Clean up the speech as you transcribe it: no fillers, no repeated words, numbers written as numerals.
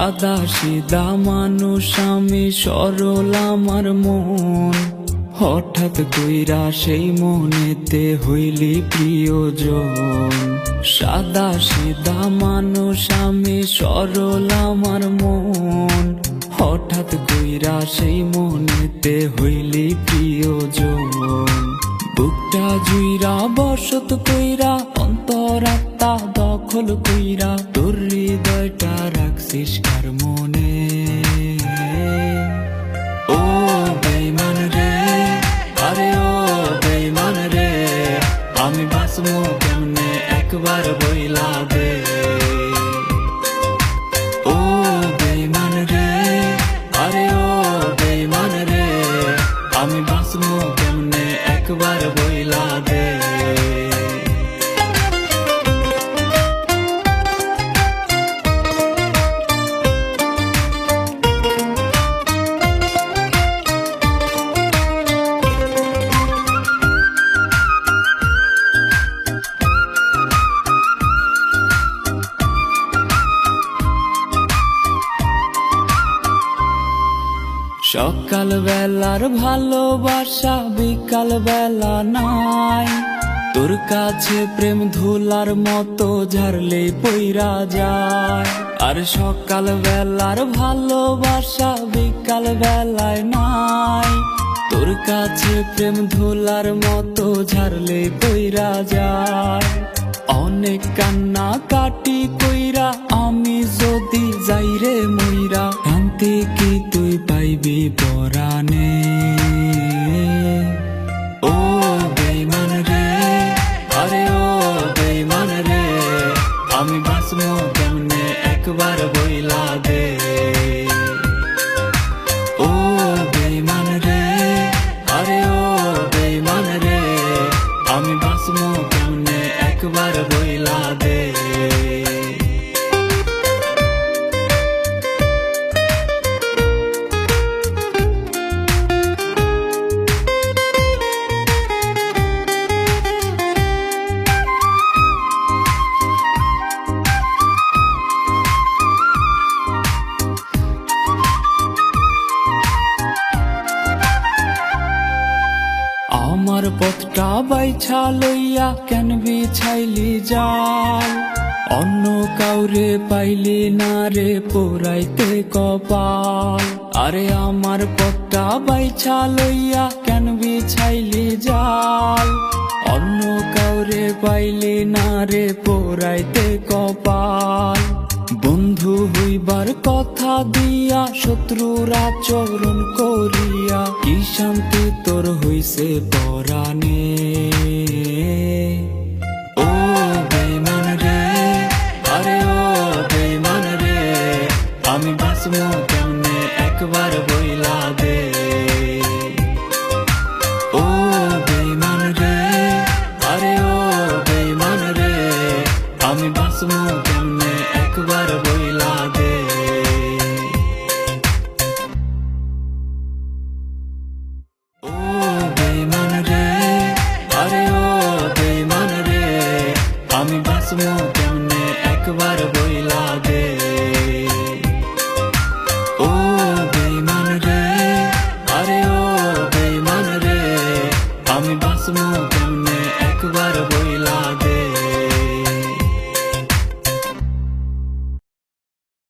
সাদা সিধা মানুষ আমি, সরল আমার মন। হঠাৎ কইরা সেই মনেতে হইলি প্রিয়জন। সাদা সিধা মানুষ আমি, সরল আমার মন। হঠাৎ কইরা সেই মনেতে হইলি প্রিয়জন। বুকটা জুইরা বসত কইরা, অন্তরাত্মা দখল কইরা, তোর হৃদয়টা রাখছিস কার মনে। ও বেঈমান রে, আরে ও বেঈমান রে, আমি বাঁচবো কেমনে একবার বইলা দে। ও বেঈমান রে, আরে ও বেঈমান রে, আমি বাঁচবো কেমনে একবার বইলা দে। সকাল বেলার ভালোবাসা বিকাল বেলা নাই, তোর কাছে প্রেম ধুলার মতো ঝাড়লে পইরা যায়। আর সকাল বেলার ভালোবাসা বিকাল বেলায় নাই, তোর কাছে প্রেম ধুলার মতো ঝাড়লে পইরা যায়। অনেক কান্না কাটি কইরা আমি যদি যাইরে মইরা, শান্তি কি তুই পাইবি পরাণে। ও বেঈমান রে, আরে ও বেঈমান রে, আমি বাঁচবো কেমনে একবার বইলা দে। ও বেঈমান রে, আরে ও বেঈমান রে, আমি বাঁচবো কেমনে একবার বইলা দে। আমার পথটা বাইছা লইয়া কেন বিছাইলি জাল, অন্য কাউরে পাইলি না রে পোড়াইতে কপাল। আরে আমার পথটা বাইছা লইয়া কেন বিছাইলি জাল, অন্য কাউরে পাইলি না রে পোড়াইতে কপাল। বন্ধু হইবার কথা দিয়া শত্রুর আচরণ করিয়া, কি শান্তি তোর হইছে পরাণে। ও বেঈমান রে, আরে ও বেঈমান রে, আমি বাঁচবো কেমনে একবার বইলা দে। ও বেঈমান রে, আরে ও বেঈমান রে, আমি বাঁচবো কেমনে একবার বইলা দে। ও বেঈমান রে, আরে ও বেঈমান রে, আমি বাঁচবো কেমনে একবার বইলা দে। ও বেঈমান রে, আরে ও বেঈমান রে, আমি বাঁচবো কেমনে একবার বইলা দে।